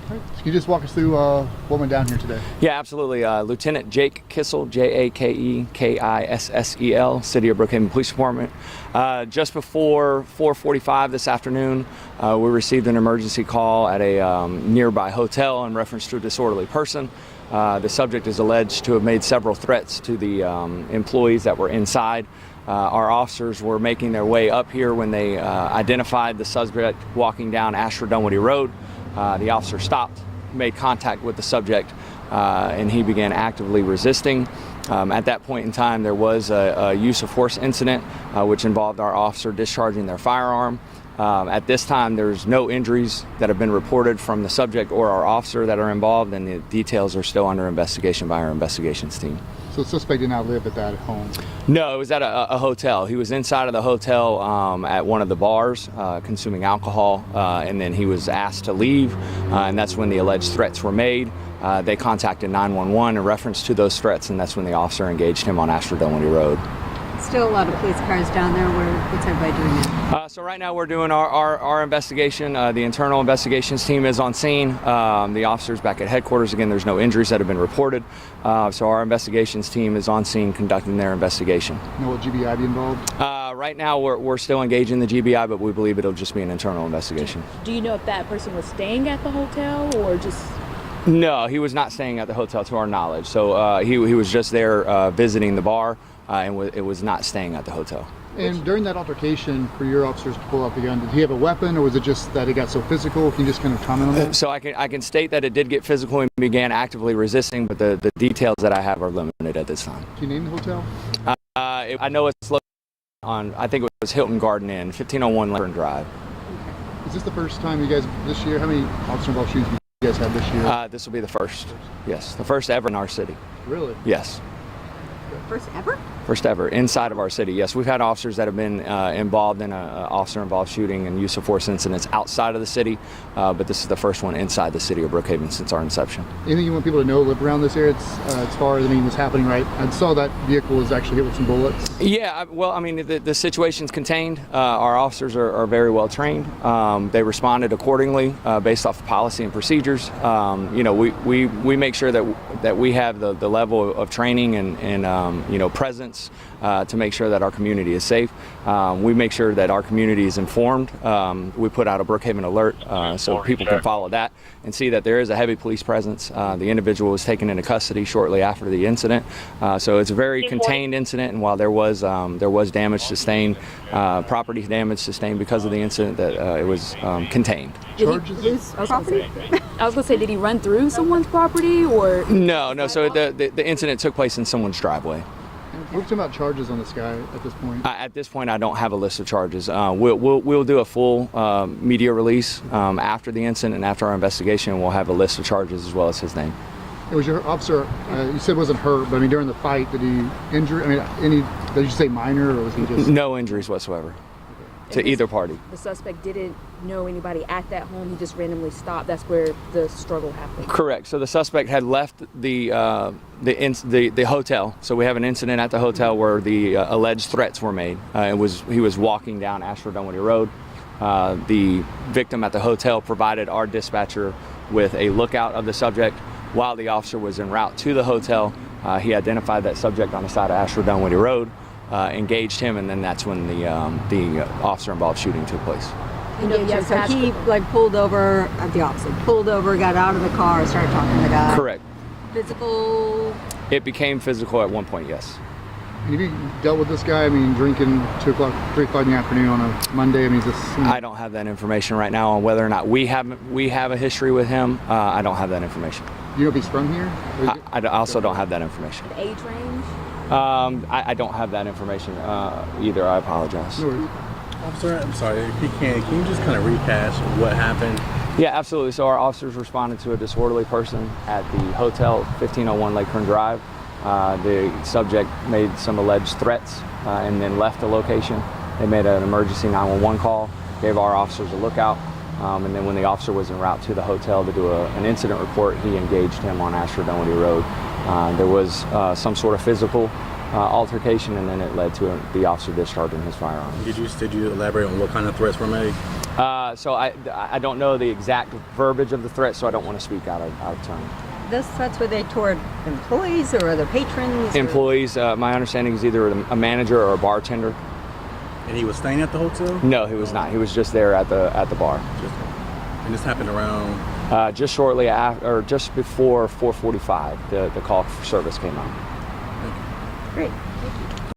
Can you just walk us through what went down here today? Yeah, absolutely. Lieutenant Jake Kissel, Jakekissel, City of Brookhaven Police Department. Just before 4:45 this afternoon, we received an emergency call at a nearby hotel in reference to a disorderly person. The subject is alleged to have made several threats to the employees that were inside. Our officers were making their way up here when they identified the suspect walking down Ashford Dunwoody Road. The officer stopped, made contact with the subject, and he began actively resisting. At that point in time, there was a use of force incident, which involved our officer discharging their firearm. At this time, there's no injuries that have been reported from the subject or our officer that are involved, and the details are still under investigation by our investigations team. So the suspect did not live at that home? No, it was at a hotel. He was inside of the hotel at one of the bars consuming alcohol, and then he was asked to leave, and that's when the alleged threats were made. They contacted 911 in reference to those threats, and that's when the officer engaged him on Ashford Dunwoody Road. Still a lot of police cars down there. What's everybody doing now? So right now we're doing our investigation. The internal investigations team is on scene. The officers back at headquarters. Again, there's no injuries that have been reported. So our investigations team is on scene conducting their investigation. You know, will GBI be involved? Right now we're still engaging the GBI, but we believe it'll just be an internal investigation. Do you know if that person was staying at the hotel or just... No, he was not staying at the hotel to our knowledge. So he was just there visiting the bar. And it was not staying at the hotel. And during that altercation, for your officers to pull out the gun, did he have a weapon, or was it just that it got so physical? Can you just kind of comment on that? So I can state that it did get physical and began actively resisting, but the details that I have are limited at this time. Can you name the hotel? I know it's located on, I think it was Hilton Garden Inn, 1501 Lincoln Drive. Is this the first time you guys, this year, how many officer-involved shootings do you guys have this year? This will be the first. Yes, the first ever in our city. Really? Yes. First ever? First ever inside of our city. Yes, we've had officers that have been involved in an officer-involved shooting and use of force incidents outside of the city, but this is the first one inside the city of Brookhaven since our inception. Anything you want people to know live around this area as far as, what's happening, right? I saw that vehicle was actually hit with some bullets. Yeah, well, the situation's contained. Our officers are very well trained. They responded accordingly based off of policy and procedures. We make sure that we have the level of training and presence to make sure that our community is safe. We make sure that our community is informed. We put out a Brookhaven alert so people can follow that and see that there is a heavy police presence. The individual was taken into custody shortly after the incident. So it's a very contained incident, and while there was damage sustained, property damage sustained because of the incident, that it was contained. Charges? I was going to say, did he run through someone's property or? No. So the incident took place in someone's driveway. We're talking about charges on this guy at this point. At this point, I don't have a list of charges. We'll do a full media release after the incident and after our investigation. We'll have a list of charges as well as his name. It was your officer. You said wasn't hurt, but during the fight, did he injure? Did you say minor, or was he just? No injuries whatsoever to either party. The suspect didn't know anybody at that home. He just randomly stopped. That's where the struggle happened. Correct. So the suspect had left the hotel. So we have an incident at the hotel where the alleged threats were made. He was walking down Ashford Dunwoody Road. The victim at the hotel provided our dispatcher with a lookout of the subject. While the officer was en route to the hotel, he identified that subject on the side of Ashford Dunwoody Road. Engaged him, and then that's when the officer-involved shooting took place. So he pulled over at the opposite. Pulled over, got out of the car, started talking to the guy. Correct. Physical? It became physical at one point, yes. Have you dealt with this guy? drinking 2 o'clock, 3 o'clock in the afternoon on a Monday? I don't have that information right now on whether or not we have a history with him. I don't have that information. Do you know if he's from here? I also don't have that information. The age range? I don't have that information either. I apologize. No. Officer, I'm sorry, if you can you just kind of rehash what happened? Yeah, absolutely. So our officers responded to a disorderly person at the hotel, 1501 Lakefront Drive. The subject made some alleged threats and then left the location. They made an emergency 911 call, gave our officers a lookout, and then when the officer was en route to the hotel to do an incident report, he engaged him on Ashford Dunwoody Road. There was some sort of physical altercation, and then it led to the officer discharging his firearm. Did you elaborate on what kind of threats were made? So I don't know the exact verbiage of the threat, so I don't want to speak out of turn. Those threats, were they toward employees or other patrons? Employees, my understanding is either a manager or a bartender. And he was staying at the hotel? No, he was not. He was just there at the bar. And this happened around? Just shortly after, or just before 4:45, the call for service came out. Great. Thank you.